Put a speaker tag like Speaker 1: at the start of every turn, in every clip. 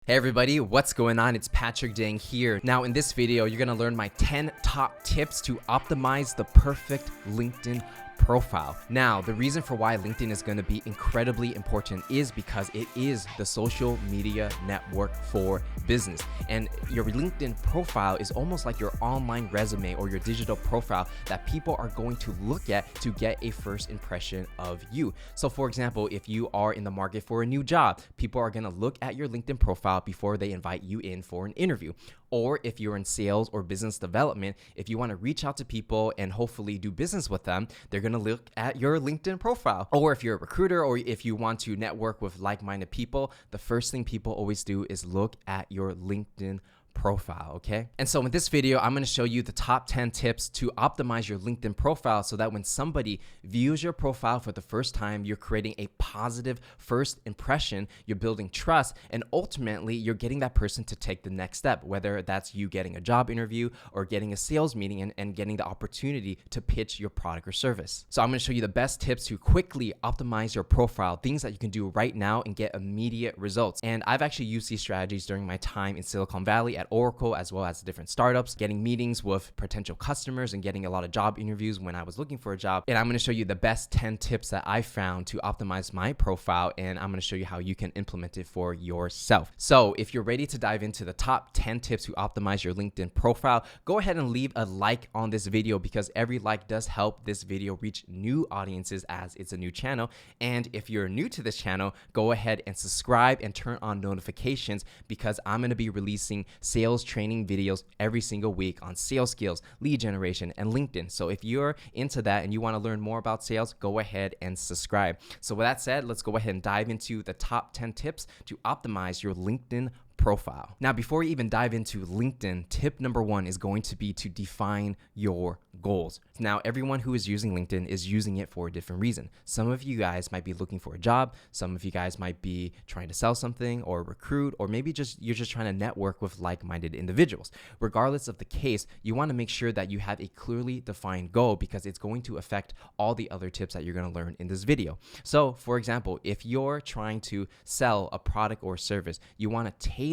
Speaker 1: Hey everybody, what's going on? It's Patrick Dang here. Now in this video, you're gonna learn my 10 top tips to optimize the perfect LinkedIn profile. Now, the reason for why LinkedIn is going to be incredibly important is because it is the social media network for business. And your LinkedIn profile is almost like your online resume or your digital profile that people are going to look at to get a first impression of you. So for example, if you are in the market for a new job, people are going to look at your LinkedIn profile before they invite you in for an interview. Or if you're in sales or business development, if you want to reach out to people and hopefully do business with them, they're going to look at your LinkedIn profile. Or if you're a recruiter or if you want to network with like-minded people, the first thing people always do is look at your LinkedIn profile, okay? And so in this video, I'm going to show you the top 10 tips to optimize your LinkedIn profile so that when somebody views your profile for the first time, you're creating a positive first impression, you're building trust, and ultimately you're getting that person to take the next step, whether that's you getting a job interview or getting a sales meeting and getting the opportunity to pitch your product or service. So I'm going to show you the best tips to quickly optimize your profile, things that you can do right now and get immediate results. And I've actually used these strategies during my time in Silicon Valley at Oracle, as well as different startups, getting meetings with potential customers and getting a lot of job interviews when I was looking for a job. And I'm going to show you the best 10 tips that I found to optimize my profile, and I'm going to show you how you can implement it for yourself. So if you're ready to dive into the top 10 tips to optimize your LinkedIn profile, go ahead and leave a like on this video because every like does help this video reach new audiences as it's a new channel. And if you're new to this channel, go ahead and subscribe and turn on notifications because I'm going to be releasing sales training videos every single week on sales skills, lead generation, and LinkedIn. So if you're into that and you want to learn more about sales, go ahead and subscribe. So with that said, let's go ahead and dive into the top 10 tips to optimize your LinkedIn profile. Now, before we even dive into LinkedIn, tip number 1 is going to be to define your goals. Now, everyone who is using LinkedIn is using it for a different reason. Some of you guys might be looking for a job. Some of you guys might be trying to sell something or recruit, or maybe you're just trying to network with like-minded individuals. Regardless of the case, you want to make sure that you have a clearly defined goal because it's going to affect all the other tips that you're going to learn in this video. So, for example, if you're trying to sell a product or service, you want to tailor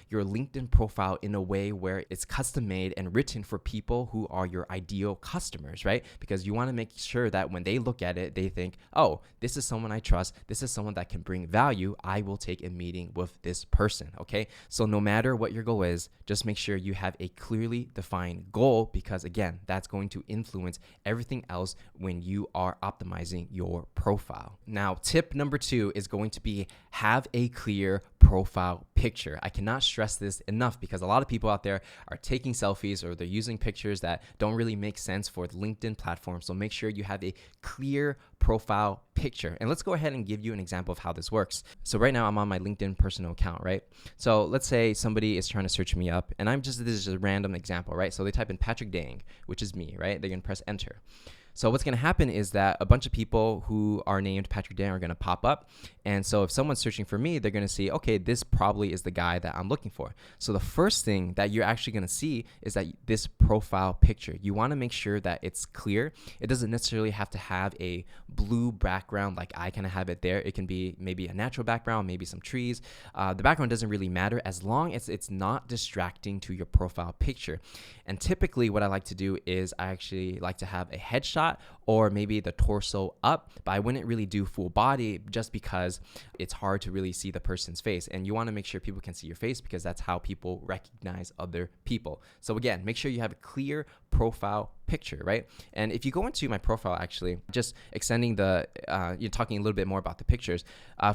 Speaker 1: your LinkedIn profile in a way where it's custom made and written for people who are your ideal customers, right? Because you want to make sure that when they look at it, they think, oh, this is someone I trust. This is someone that can bring value. I will take a meeting with this person, okay? So no matter what your goal is, just make sure you have a clearly defined goal because again, that's going to influence everything else when you are optimizing your profile. Now, tip number 2 is going to be have a clear profile picture. I cannot stress this enough because a lot of people out there are taking selfies or they're using pictures that don't really make sense for the LinkedIn platform. So make sure you have a clear profile picture. And let's go ahead and give you an example of how this works. So right now I'm on my LinkedIn personal account, right? So let's say somebody is trying to search me up and this is just a random example, right? So they type in Patrick Dang, which is me, right? They're going to press enter. So what's going to happen is that a bunch of people who are named Patrick Dang are going to pop up. And so if someone's searching for me, they're going to see, okay, this probably is the guy that I'm looking for. So the first thing that you're actually going to see is that this profile picture, you want to make sure that it's clear. It doesn't necessarily have to have a blue background like I kind of have it there. It can be maybe a natural background, maybe some trees. The background doesn't really matter as long as it's not distracting to your profile picture. And typically what I like to do is I actually like to have a headshot or maybe the torso up, but I wouldn't really do full body just because it's hard to really see the person's face. And you want to make sure people can see your face because that's how people recognize other people. So again, make sure you have a clear profile picture, right? And if you go into my profile, actually, just extending you're talking a little bit more about the pictures.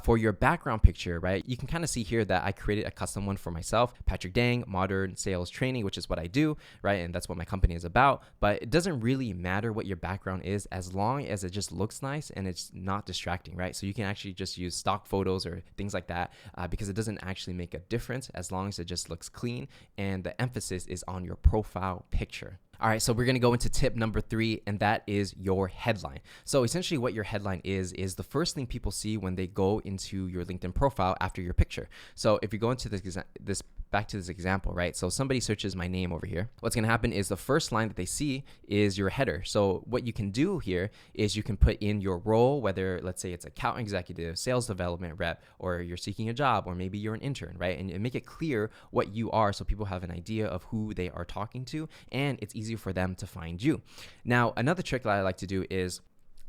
Speaker 1: For your background picture, right, you can kind of see here that I created a custom one for myself, Patrick Dang, Modern Sales Training, which is what I do, right? And that's what my company is about. But it doesn't really matter what your background is as long as it just looks nice and it's not distracting, right? So you can actually just use stock photos or things like that because it doesn't actually make a difference as long as it just looks clean and the emphasis is on your profile picture. All right, so we're gonna go into tip number 3, and that is your headline. So essentially what your headline is the first thing people see when they go into your LinkedIn profile after your picture. So if you go into this back to this example, right? So somebody searches my name over here. What's gonna happen is the first line that they see is your header. So what you can do here is you can put in your role, whether let's say it's account executive, sales development rep, or you're seeking a job, or maybe you're an intern, right? And make it clear what you are so people have an idea of who they are talking to, and it's easier for them to find you. Now, another trick that I like to do is,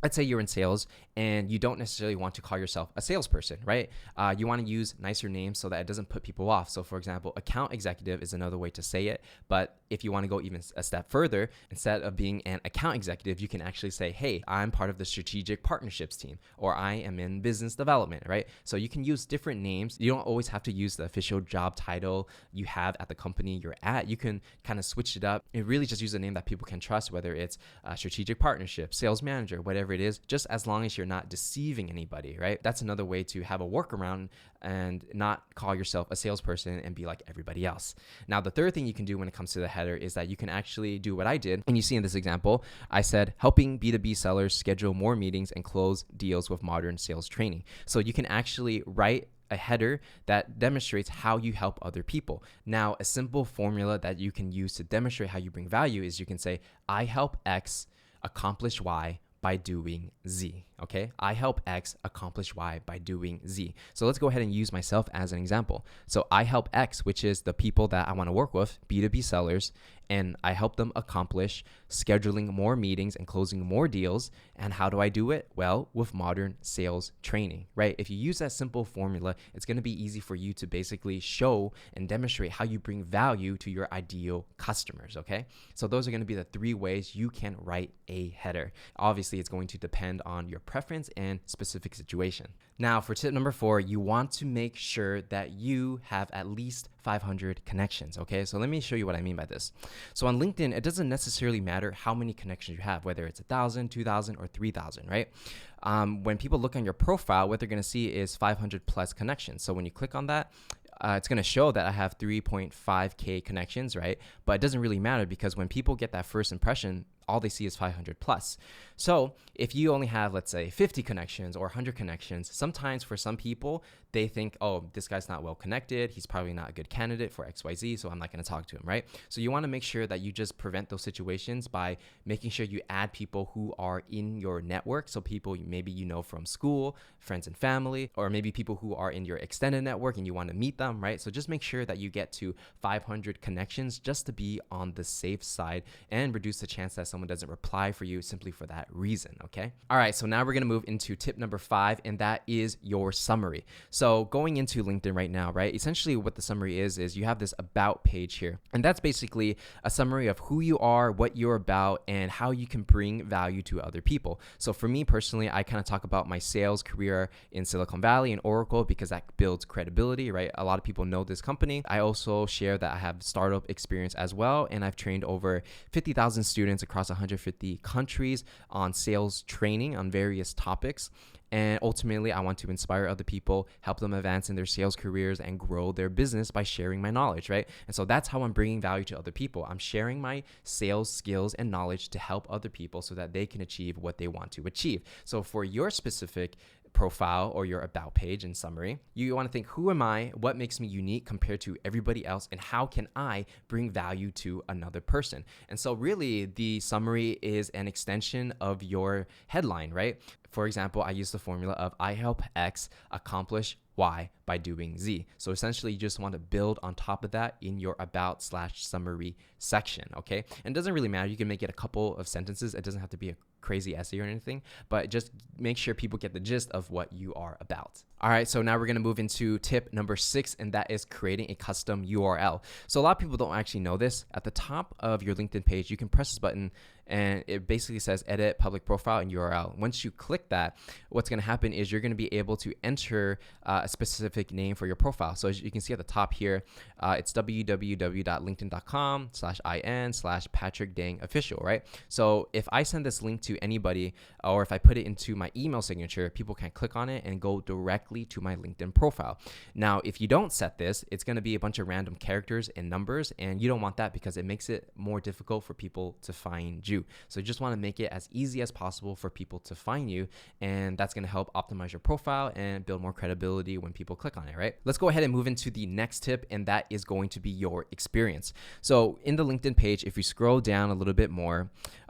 Speaker 1: let's say you're in sales and you don't necessarily want to call yourself a salesperson, right? You want to use nicer names so that it doesn't put people off. So for example, account executive is another way to say it. But if you want to go even a step further, instead of being an account executive, you can actually say, hey, I'm part of the strategic partnerships team, or I am in business development, right? So you can use different names. You don't always have to use the official job title you have at the company you're at. You can kind of switch it up and really just use a name that people can trust, whether it's strategic partnership, sales manager, whatever it is, just as long as you're not deceiving anybody, right? That's another way to have a workaround and not call yourself a salesperson and be like everybody else. Now, the third thing you can do when it comes to the header is that you can actually do what I did. And you see in this example, I said, helping B2B sellers schedule more meetings and close deals with modern sales training. So you can actually write a header that demonstrates how you help other people. Now, a simple formula that you can use to demonstrate how you bring value is you can say, I help X accomplish Y by doing Z, okay? I help X accomplish Y by doing Z. So let's go ahead and use myself as an example. So I help X, which is the people that I want to work with, B2B sellers, and I help them accomplish scheduling more meetings and closing more deals. And how do I do it? Well, with modern sales training, right? If you use that simple formula, it's going to be easy for you to basically show and demonstrate how you bring value to your ideal customers, okay? So those are going to be the 3 ways you can write a header. Obviously, it's going to depend on your preference and specific situation. Now, for tip number 4, you want to make sure that you have at least 500 connections, okay? So let me show you what I mean by this. So on LinkedIn, it doesn't necessarily matter how many connections you have, whether it's 1,000, 2,000, or 3,000, right? When people look on your profile, what they're going to see is 500 plus connections. So when you click on that, it's going to show that I have 3.5K connections, right? But it doesn't really matter because when people get that first impression, all they see is 500 plus. So if you only have, let's say, 50 connections or 100 connections, sometimes for some people, they think, oh, this guy's not well connected. He's probably not a good candidate for XYZ, so I'm not going to talk to him, right? So you want to make sure that you just prevent those situations by making sure you add people who are in your network. So people maybe you know from school, friends and family, or maybe people who are in your extended network and you want to meet them, right? So just make sure that you get to 500 connections just to be on the safe side and reduce the chance that someone doesn't reply for you simply for that reason, okay? All right, so now we're gonna move into tip number 5, and that is your summary. So going into LinkedIn right now, right, essentially what the summary is you have this about page here, and that's basically a summary of who you are, what you're about, and how you can bring value to other people. So for me personally, I kind of talk about my sales career in Silicon Valley and Oracle because that builds credibility, right? A lot of people know this company. I also share that I have startup experience as well, and I've trained over 50,000 students across 150 countries on sales training on various topics. And ultimately, I want to inspire other people, help them advance in their sales careers and grow their business by sharing my knowledge, right? And so that's how I'm bringing value to other people. I'm sharing my sales skills and knowledge to help other people so that they can achieve what they want to achieve. So for your specific profile or your about page and summary, you want to think, who am I? What makes me unique compared to everybody else? And how can I bring value to another person? And so really the summary is an extension of your headline, right? For example, I use the formula of I help X accomplish Y by doing Z. So essentially you just want to build on top of that in your about/summary section, okay? And it doesn't really matter. You can make it a couple of sentences. It doesn't have to be a crazy essay or anything, but just make sure people get the gist of what you are about. All right, so now we're gonna move into tip number 6, and that is creating a custom URL. So a lot of people don't actually know this. At the top of your LinkedIn page, you can press this button and it basically says edit public profile and URL. Once you click click that, what's going to happen is you're going to be able to enter a specific name for your profile. So as you can see at the top here, it's www.linkedin.com/in/PatrickDangOfficial, right? So if I send this link to anybody, or if I put it into my email signature, people can click on it and go directly to my LinkedIn profile. Now, if you don't set this, it's going to be a bunch of random characters and numbers, and you don't want that because it makes it more difficult for people to find you. So you just want to make it as easy as possible for people to find you, and that's going to help optimize your profile and build more credibility when people click on it, right? Let's go ahead and move into the next tip, and that is going to be your experience. So in the LinkedIn page, if you scroll down a little bit more,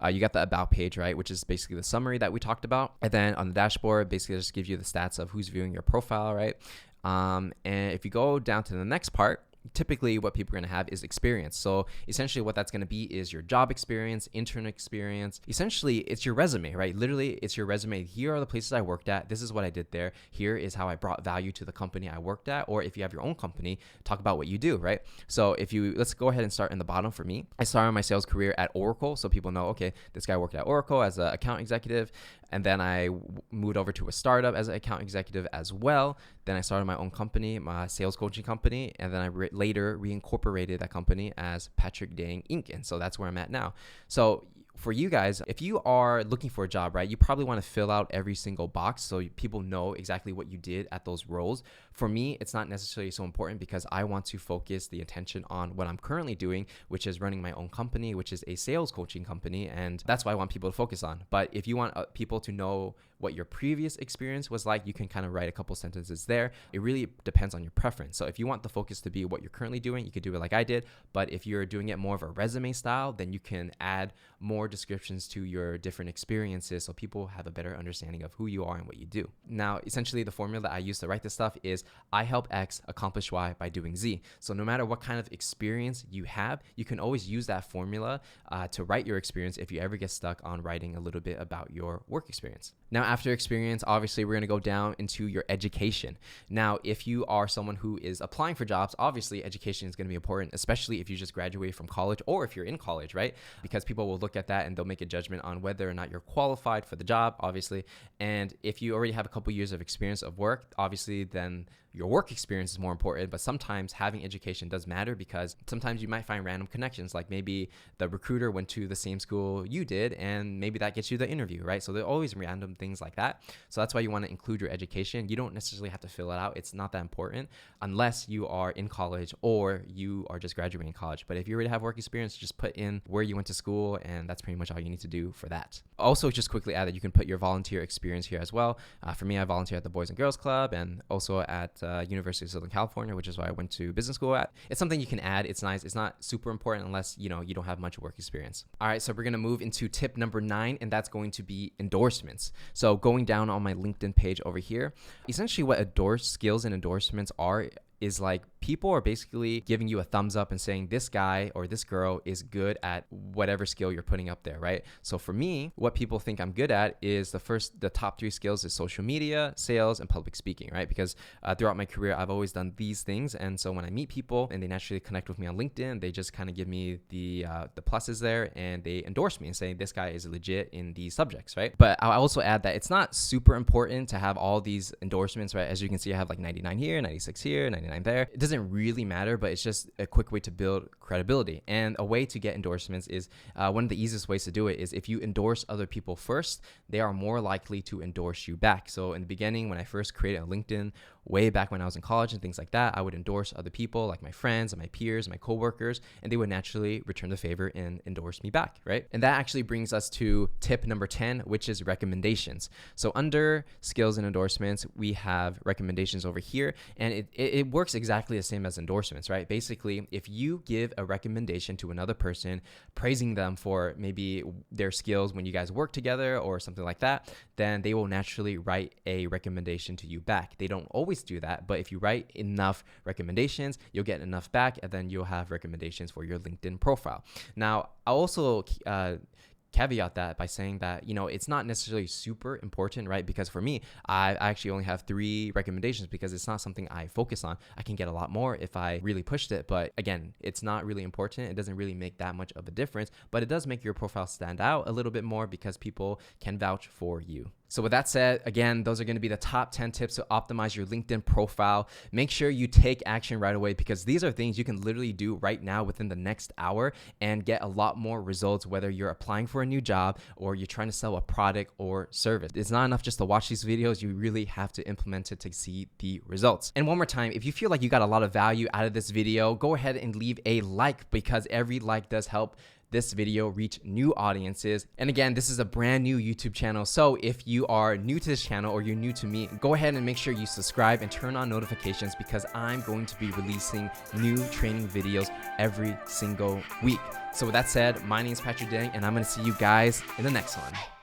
Speaker 1: you got the about page, right? Which is basically the summary that we talked about. And then on the dashboard, basically just gives you the stats of who's viewing your profile, right? And if you go down to the next part, typically what people are going to have is experience. So essentially what that's going to be is your job experience, intern experience. Essentially it's your resume, right? Literally it's your resume. Here are the places I worked at. This is what I did there. Here is how I brought value to the company I worked at. Or if you have your own company, talk about what you do, right? So let's go ahead and start in the bottom for me. I started my sales career at Oracle. So people know, okay, this guy worked at Oracle as an account executive. And then I moved over to a startup as an account executive as well. Then I started my own company, my sales coaching company. And then I later reincorporated that company as Patrick Dang Inc. And so that's where I'm at now. So for you guys, if you are looking for a job, right, you probably want to fill out every single box so people know exactly what you did at those roles. For me, it's not necessarily so important because I want to focus the attention on what I'm currently doing, which is running my own company, which is a sales coaching company. And that's what I want people to focus on. But if you want people to know what your previous experience was like, you can kind of write a couple sentences there. It really depends on your preference. So if you want the focus to be what you're currently doing, you could do it like I did. But if you're doing it more of a resume style, then you can add more descriptions to your different experiences so people have a better understanding of who you are and what you do. Now, essentially the formula that I use to write this stuff is I help X accomplish Y by doing Z. So no matter what kind of experience you have, you can always use that formula to write your experience if you ever get stuck on writing a little bit about your work experience. Now, after experience, obviously we're going to go down into your education. Now, if you are someone who is applying for jobs, obviously education is going to be important, especially if you just graduated from college or if you're in college, right? Because people will look at that and they'll make a judgment on whether or not you're qualified for the job, obviously. And if you already have a couple years of experience of work, obviously then your work experience is more important. But sometimes having education does matter because sometimes you might find random connections, like maybe the recruiter went to the same school you did and maybe that gets you the interview, right? So there are always random things like that. So that's why you want to include your education. You don't necessarily have to fill it out. It's not that important unless you are in college or you are just graduating college. But if you already have work experience, just put in where you went to school, and that's pretty much all you need to do for that. Also, just quickly add that you can put your volunteer experience here as well. For me, I volunteer at the Boys and Girls Club and also at University of Southern California, which is why I went to business school at. It's something you can add. It's nice. It's not super important unless you don't have much work experience. All right, so we're gonna move into tip number 9, and that's going to be endorsements. So going down on my LinkedIn page over here, essentially what skills and endorsements are is like people are basically giving you a thumbs up and saying this guy or this girl is good at whatever skill you're putting up there, right? So for me, what people think I'm good at is the top 3 skills is social media, sales, and public speaking, right? Because throughout my career, I've always done these things. And so when I meet people and they naturally connect with me on LinkedIn, they just kind of give me the pluses there and they endorse me and say this guy is legit in these subjects, right? But I'll also add that it's not super important to have all these endorsements, right? As you can see, I have like 99 here, 96 here, 99 there. It doesn't really matter, but it's just a quick way to build credibility. And a way to get endorsements is one of the easiest ways to do it is if you endorse other people first, they are more likely to endorse you back. So in the beginning, when I first created a LinkedIn, way back when I was in college and things like that, I would endorse other people like my friends and my peers and my coworkers, and they would naturally return the favor and endorse me back, right? And that actually brings us to tip number 10, which is recommendations. So under skills and endorsements, we have recommendations over here, and it works exactly the same as endorsements, right? Basically, if you give a recommendation to another person, praising them for maybe their skills when you guys work together or something like that, then they will naturally write a recommendation to you back. They don't always do that, but if you write enough recommendations, you'll get enough back, and then you'll have recommendations for your LinkedIn profile. Now, I'll also caveat that by saying that, it's not necessarily super important, right? Because for me, I actually only have 3 recommendations because it's not something I focus on. I can get a lot more if I really pushed it. But again, it's not really important. It doesn't really make that much of a difference, but it does make your profile stand out a little bit more because people can vouch for you. So with that said, again, those are going to be the top 10 tips to optimize your LinkedIn profile. Make sure you take action right away, because these are things you can literally do right now within the next hour and get a lot more results, whether you're applying for a new job or you're trying to sell a product or service. It's not enough just to watch these videos. You really have to implement it to see the results. And one more time, if you feel like you got a lot of value out of this video, go ahead and leave a like, because every like does help this video reach new audiences. And again, this is a brand new YouTube channel. So if you are new to this channel or you're new to me, go ahead and make sure you subscribe and turn on notifications, because I'm going to be releasing new training videos every single week. So with that said, my name is Patrick Dang, and I'm going to see you guys in the next one.